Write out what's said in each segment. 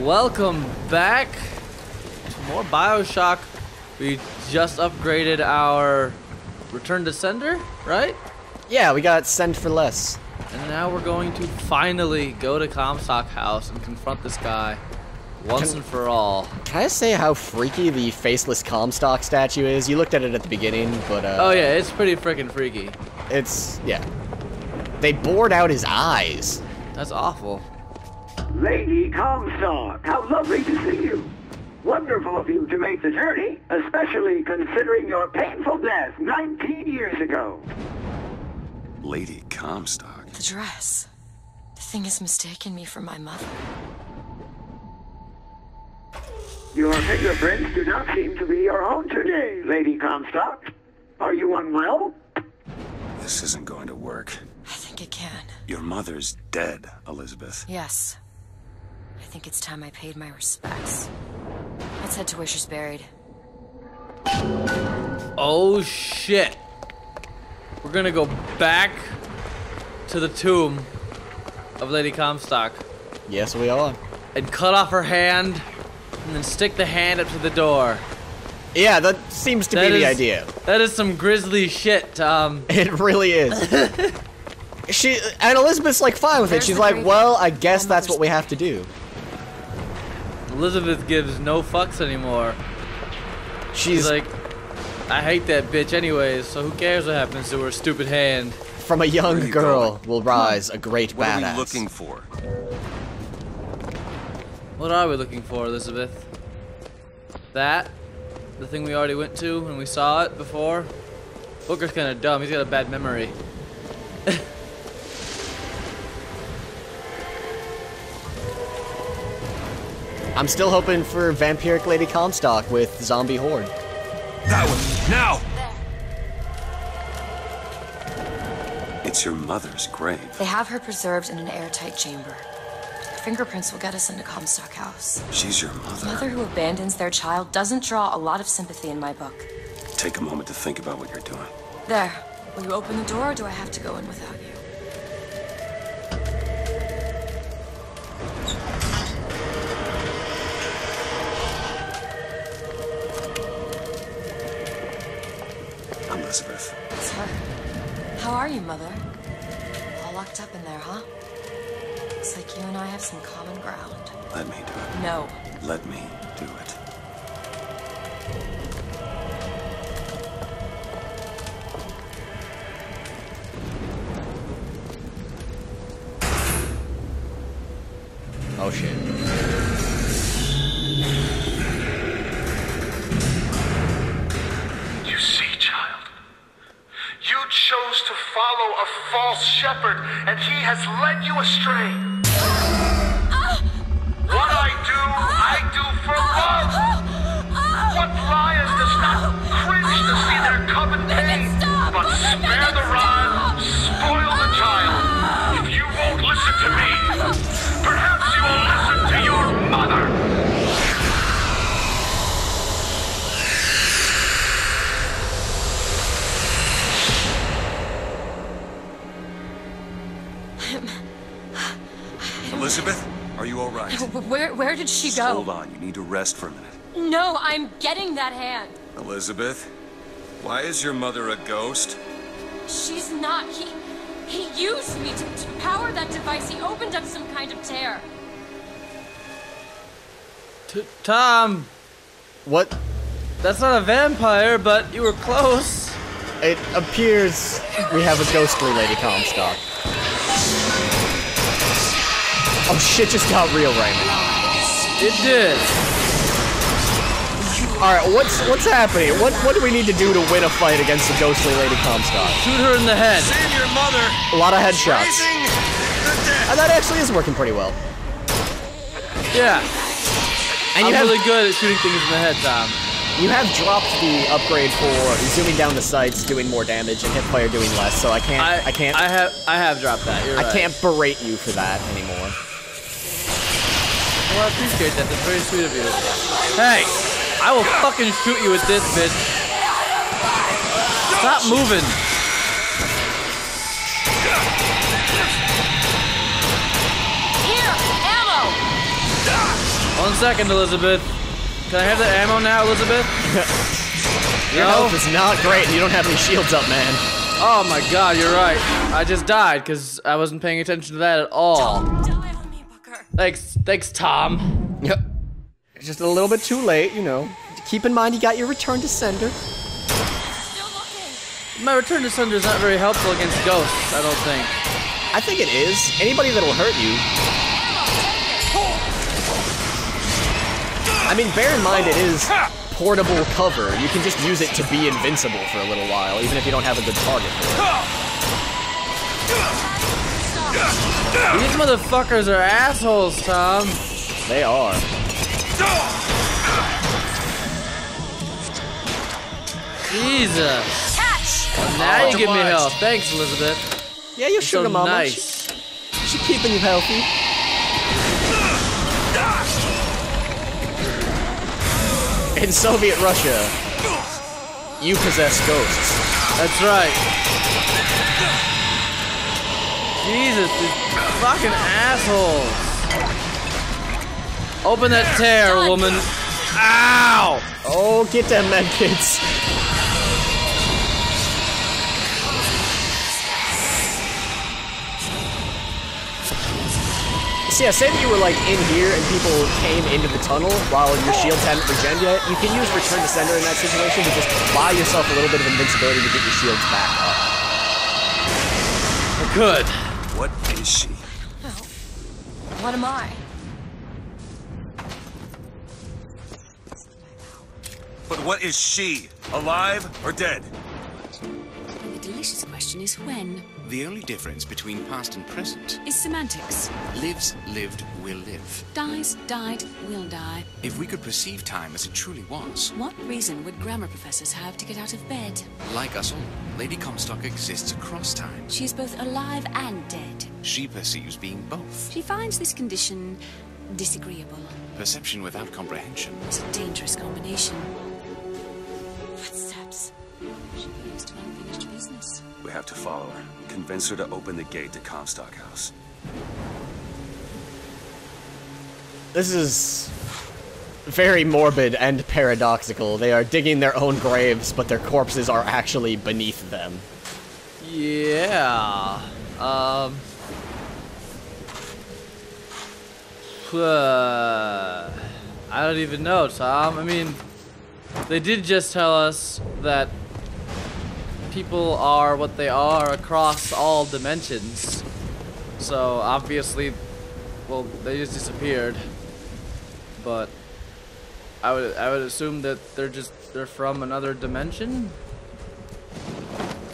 Welcome back to more Bioshock. We just upgraded our return to sender, right? Yeah, we got send for less. And now we're going to finally go to Comstock House and confront this guy once and for all. Can I say how freaky the faceless Comstock statue is? You looked at it at the beginning, but oh yeah, it's pretty freaking freaky. It's, yeah. They bored out his eyes. That's awful. Lady Comstock, how lovely to see you. Wonderful of you to make the journey, especially considering your painful death 19 years ago. Lady Comstock? The dress. The thing has mistaken me for my mother. Your fingerprints do not seem to be your own today, Lady Comstock. Are you unwell? This isn't going to work. I think it can. Your mother's dead, Elizabeth. Yes. I think it's time I paid my respects. Let's head to where she's buried. Oh shit. We're gonna go back to the tomb of Lady Comstock. Yes, we are. And cut off her hand, and then stick the hand up to the door. Yeah, that seems to be the idea. That is some grisly shit, Tom. It really is. And Elizabeth's like fine with it. She's like, well, I guess that's what we have to do. Elizabeth gives no fucks anymore. She's like, I hate that bitch anyways, so who cares what happens to her stupid hand? From a young girl will rise a great badass. What are we looking for? What are we looking for, Elizabeth? That? The thing we already went to when we saw it before? Booker's kinda dumb, he's got a bad memory. I'm still hoping for Vampiric Lady Comstock with Zombie Horde. That one, now! It's your mother's grave. They have her preserved in an airtight chamber. Her fingerprints will get us into Comstock House. She's your mother. A mother who abandons their child doesn't draw a lot of sympathy in my book. Take a moment to think about what you're doing. There. Will you open the door, or do I have to go in without you? Elizabeth. It's her. How are you, Mother? All locked up in there, huh? Looks like you and I have some common ground. Let me do it. No. Let me do it. Oh shit. You see, child? You chose to follow a false shepherd, and he has led you astray. What I do for love. What lion does not cringe to see their cub in pain? But spare the rod, spoil the child. If you won't listen to me, perhaps you will listen to your mother. Elizabeth, are you all right? Where did she Just go? hold on, you need to rest for a minute. No, I'm getting that hand. Elizabeth, why is your mother a ghost? She's not. He used me to power that device. He opened up some kind of tear. Tom! What? That's not a vampire, but you were close. It appears we have a ghostly Lady Comstock. Oh shit just got real right now. It did. Alright, what's happening? What do we need to do to win a fight against the ghostly Lady Comstock? Shoot her in the head. Save your mother! A lot of headshots. Raising the dead! And that actually is working pretty well. Yeah. And I'm really good at shooting things in the head, Tom. You have dropped the upgrade for zooming down the sights, doing more damage, and hipfire doing less, so I have dropped that. You're right. I can't berate you for that anymore. Well, I appreciate that. That's very sweet of you. Hey, I will fucking shoot you with this, bitch. Stop moving. Here, ammo. Oh 1 second, Elizabeth. Can I have the ammo now, Elizabeth? Your health is not great and you don't have any shields up, man. Oh my god, you're right. I just died because I wasn't paying attention to that at all. Don't die on me, Booker. Thanks, Tom. Yep. It's just a little bit too late, you know. Keep in mind you got your return to sender. Still looking. My return to sender is not very helpful against ghosts, I don't think. I think it is. Anybody that'll hurt you. I mean, bear in mind it is portable cover. You can just use it to be invincible for a little while, even if you don't have a good target for it. These motherfuckers are assholes, Tom. They are. Jesus. Catch! Well, now you give me health. Thanks, Elizabeth. Yeah, you sugar So mama. nice. She's keeping you healthy. In Soviet Russia, you possess ghosts. That's right. Jesus, these fucking assholes. Open that tear, woman. Ow! Oh, get them medkits. So yeah, say that you were like in here and people came into the tunnel while your shields hadn't regen yet. You can use return to sender in that situation to just buy yourself a little bit of invincibility to get your shields back up. Good. What is she? Well, what am I? But what is she? Alive or dead? The delicious question is when. The only difference between past and present Is semantics. lives, lived, will live. Dies, died, will die. If we could perceive time as it truly was, What reason would grammar professors have to get out of bed? like us all, Lady Comstock exists across time. She is both alive and dead. She perceives being both. She finds this condition disagreeable. Perception without comprehension. It's a dangerous combination. Footsteps. She goes to unfinished business. We have to follow her. Convince her to open the gate to Comstock House. This is very morbid and paradoxical. They are digging their own graves, but their corpses are actually beneath them. Yeah. I don't even know, Tom. I mean, they did just tell us that people are what they are across all dimensions. So obviously, well, they just disappeared. But I would assume that they're from another dimension.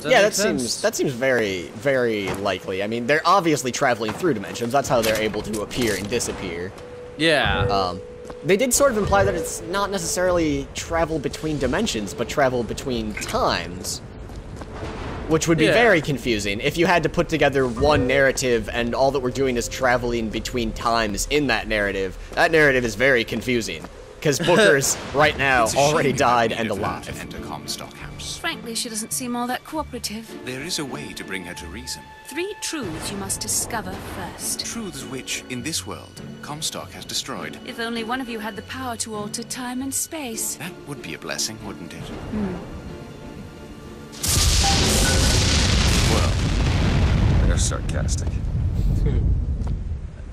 Yeah, that seems very, very likely. I mean, they're obviously traveling through dimensions. That's how they're able to appear and disappear. Yeah. They did sort of imply that it's not necessarily travel between dimensions, but travel between times. Which would be very confusing if you had to put together one narrative and all that we're doing is traveling between times in that narrative. That narrative is very confusing. Because Booker's, right now, It's a shame already you died haven't and made a vow to alive. enter Comstock House. Frankly, she doesn't seem all that cooperative. There is a way to bring her to reason. 3 truths you must discover first. Truths which, in this world, Comstock has destroyed. If only one of you had the power to alter time and space. That would be a blessing, wouldn't it? Well, they're sarcastic.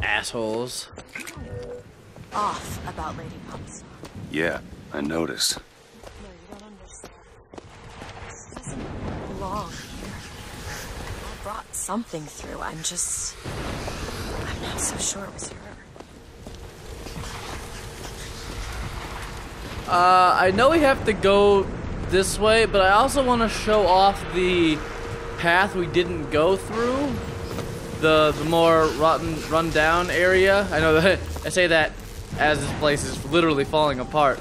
Assholes. Off about Lady Comstock. Yeah, I noticed. No, you don't understand. This doesn't belong here. I brought something through. I'm not so sure it was her. I know we have to go this way, but I also want to show off the path we didn't go through. The more run down area. I know that I say that as this place is literally falling apart,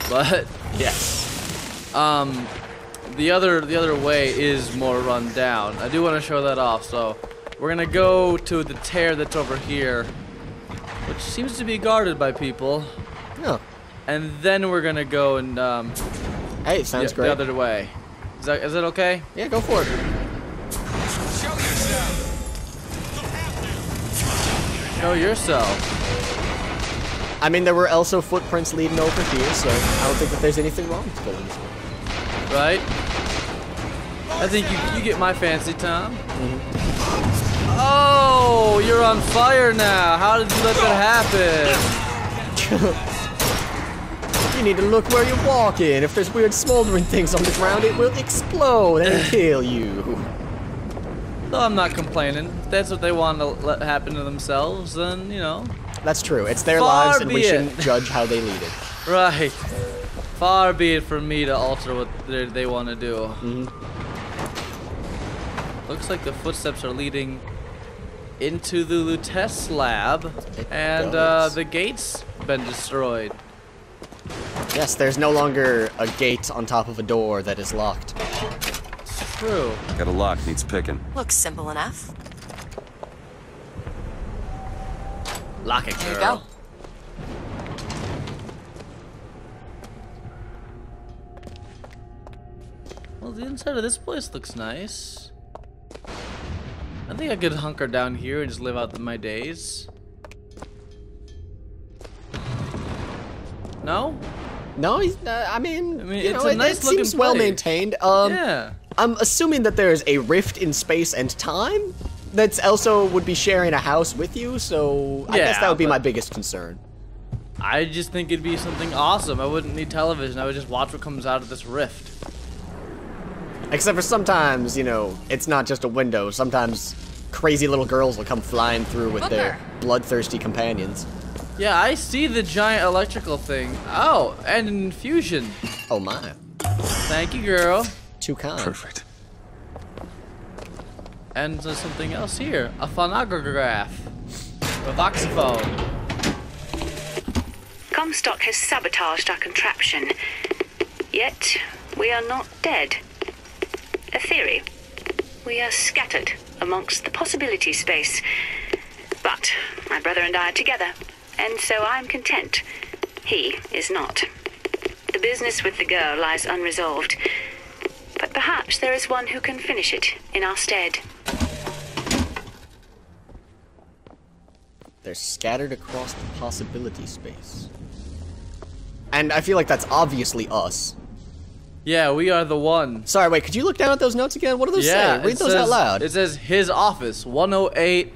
but Yes. the other way is more run down. I do want to show that off, so we're gonna go to the tear that's over here, which seems to be guarded by people, No. and then we're gonna go and Hey, sounds great. the other way. Is that okay? Yeah, go for it. Show yourself. I mean, there were also footprints leading over here, so I don't think that there's anything wrong with going this way. Right? I think you get my fancy, Tom. Oh, you're on fire now. How did you let that happen? You need to look where you're walking. If there's weird smoldering things on the ground, it will explode and kill you. No, I'm not complaining. If that's what they want to let happen to themselves, then, you know. That's true. It's their Far lives, and be we it. shouldn't judge how they lead it. Right. Far be it from me to alter what they want to do. Looks like the footsteps are leading into the Lutece lab, and the gate's been destroyed. Yes, there's no longer a gate on top of a door that is locked. It's true. Got a lock, needs picking. Looks simple enough. Lock it, There you girl. go. Well, the inside of this place looks nice. I think I could hunker down here and just live out my days. No? No, I mean, you it's know, a nice it looking seems well place. maintained. Yeah. I'm assuming that there's a rift in space and time that's also would be sharing a house with you, so I guess that would be my biggest concern. I just think it'd be something awesome. I wouldn't need television. I would just watch what comes out of this rift. Except for sometimes, you know, it's not just a window. Sometimes crazy little girls will come flying through with their bloodthirsty companions. Yeah, I see the giant electrical thing. Oh, and an infusion. Oh my. Thank you, girl. Too kind. Perfect. And there's something else here. A phonograph. A voxophone. Comstock has sabotaged our contraption. Yet, we are not dead. A theory. We are scattered amongst the possibility space. But my brother and I are together, and so I'm content. He is not. The business with the girl lies unresolved. But perhaps there is one who can finish it in our stead. They're scattered across the possibility space. And I feel like that's obviously us. Yeah, we are the one. Sorry, wait, could you look down at those notes again? What do those say? Read those out loud. It says his office, 108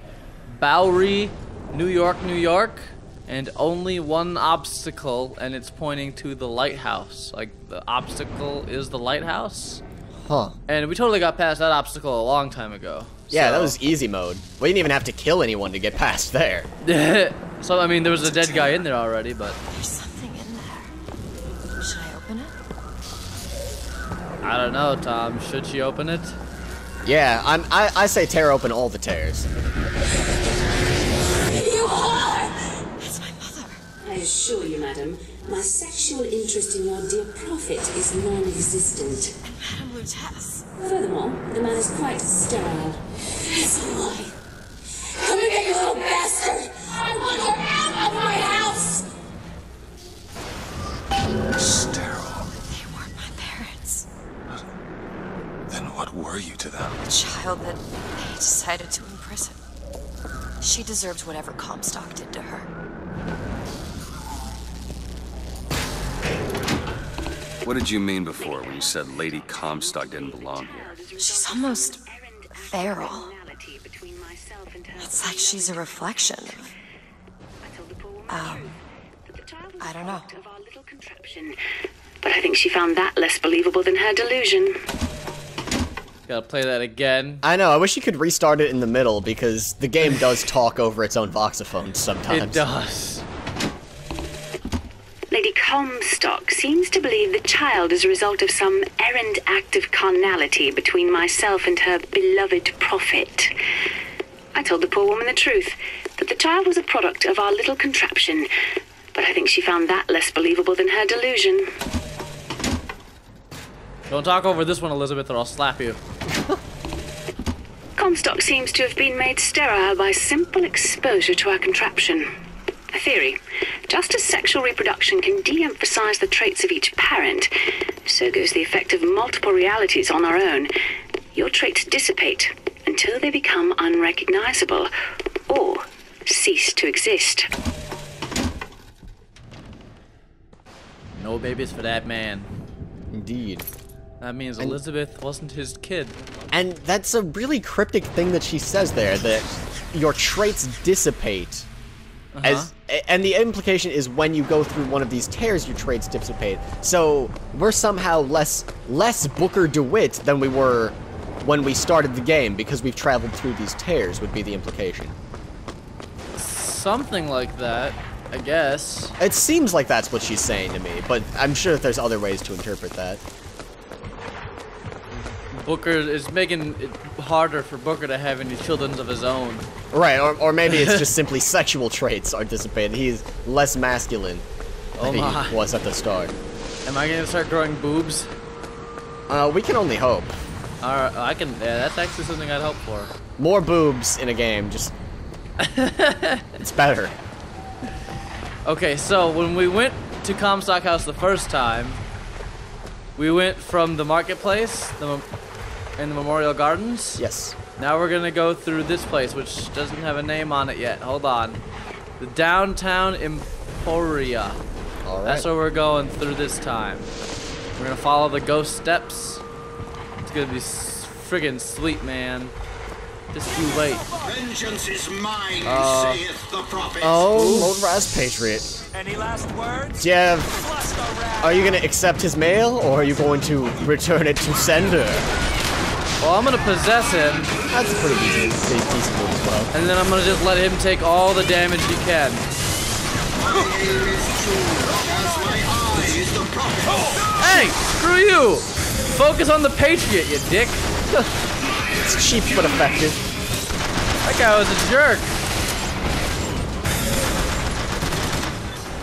Bowery, New York, New York, and only one obstacle, and it's pointing to the lighthouse. Like, the obstacle is the lighthouse. Huh. And we totally got past that obstacle a long time ago. Yeah, so. that was easy mode. We didn't even have to kill anyone to get past there. So, I mean, there was a dead guy in there already, but... There's something in there. Should I open it? I don't know, Tom. Should she open it? Yeah, I say tear open all the tears. You are! That's my mother. I assure you, madam, my sexual interest in your dear prophet is non-existent. And Madame Lutece. Furthermore, the man is quite sterile. It's a lie. Come here, you little bastard! I want you out of my house! Sterile. They weren't my parents. Then what were you to them? The child that they decided to imprison. She deserves whatever Comstock did to her. What did you mean before when you said Lady Comstock didn't belong here? She's almost feral. It's like she's a reflection of... I don't know. But I think she found that less believable than her delusion. Gotta play that again. I know, I wish you could restart it in the middle, because the game does talk over its own voxophones sometimes. It does. Lady Comstock seems to believe the child is a result of some errant act of carnality between myself and her beloved prophet. I told the poor woman the truth, that the child was a product of our little contraption, but I think she found that less believable than her delusion. Don't talk over this one, Elizabeth, or I'll slap you. Comstock seems to have been made sterile by simple exposure to our contraption. A theory. Just as sexual reproduction can de-emphasize the traits of each parent, so goes the effect of multiple realities on our own. Your traits dissipate until they become unrecognizable or cease to exist. No babies for that man. Indeed. That means Elizabeth wasn't his kid. And that's a really cryptic thing that she says there, that your traits dissipate. And the implication is when you go through one of these tears, your traits dissipate. So we're somehow less Booker DeWitt than we were when we started the game, because we've traveled through these tears, would be the implication. Something like that, I guess. It seems like that's what she's saying to me, but I'm sure that there's other ways to interpret that. Booker is making it harder for Booker to have any children of his own. Right, or maybe it's just simply sexual traits are dissipated. He's less masculine than he was at the start. Am I gonna start growing boobs? We can only hope. Alright, I can. Yeah, that's actually something I'd hope for. More boobs in a game, just. It's better. Okay, so when we went to Comstock House the first time, we went from the marketplace in the Memorial Gardens. Yes. Now we're gonna go through this place, which doesn't have a name on it yet. Hold on. The downtown Emporia. All right. That's where we're going through this time. We're gonna follow the ghost steps. It's gonna be friggin' sweet, man. Just you wait. Vengeance is mine, saith the prophet. Oh, Lord Raz Patriot. Any last words? Jeff, are you gonna accept his mail, or are you going to return it to sender? Well, I'm gonna possess him. That's pretty easy. Decent move as well. And then I'm gonna just let him take all the damage he can. Hey, screw you! Focus on the Patriot, you dick. It's cheap but effective. That guy was a jerk.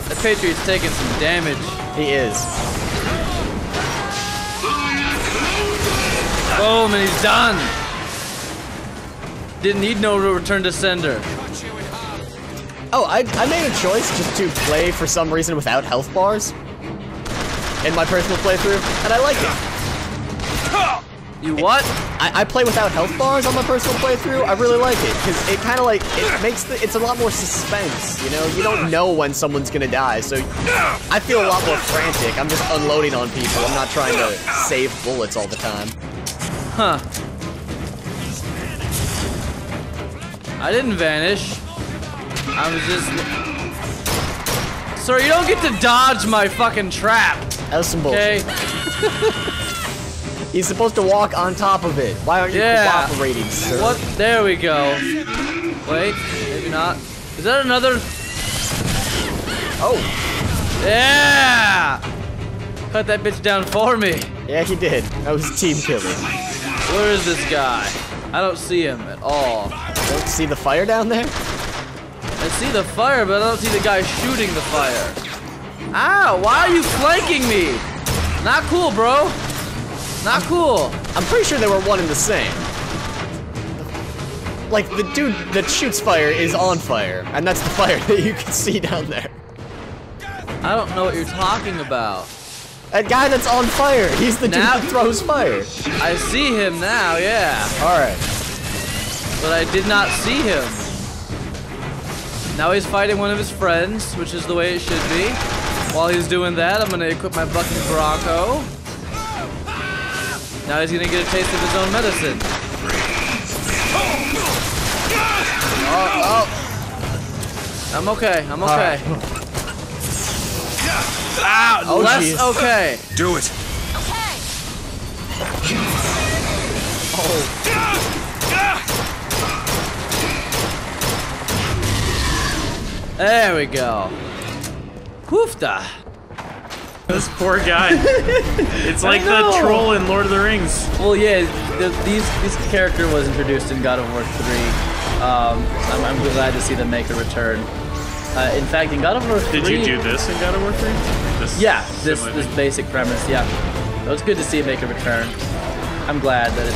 The Patriot's taking some damage. He is. Boom, and he's done. Didn't need no return to sender. Oh, I made a choice just to play for some reason without health bars in my personal playthrough, and I like it. You what? I play without health bars on my personal playthrough. I really like it because it kind of like it's a lot more suspense. You know, you don't know when someone's gonna die, so I feel a lot more frantic. I'm just unloading on people. I'm not trying to save bullets all the time. Huh. I didn't vanish. I was just. Sir, you don't get to dodge my fucking trap. That was some bullshit. Okay. He's supposed to walk on top of it. Why aren't you cooperating, sir? What? There we go. Wait, maybe not. Is that another? Oh. Yeah! Cut that bitch down for me. Yeah, he did. That was team killing. Where is this guy? I don't see him at all. Don't see the fire down there? I see the fire, but I don't see the guy shooting the fire. Ow! Why are you flanking me? Not cool, bro. Not cool. I'm pretty sure they were one and the same. Like, the dude that shoots fire is on fire, and that's the fire that you can see down there. I don't know what you're talking about. That guy that's on fire, he's the dude that throws fire. I see him now, yeah. Alright. But I did not see him. Now he's fighting one of his friends, which is the way it should be. While he's doing that, I'm gonna equip my bucking Bronco. Now he's gonna get a taste of his own medicine. Oh. I'm okay, I'm okay. Ow, oh, less geez. okay. Do it. Okay. Oh. There we go. Hoofda. This poor guy. It's like the troll in Lord of the Rings. Well, yeah, this character was introduced in God of War 3. I'm glad to see them make a return. In fact, in God of War 3... Did you do this in God of War 3? This basic premise, yeah. It was good to see it make a return. I'm glad that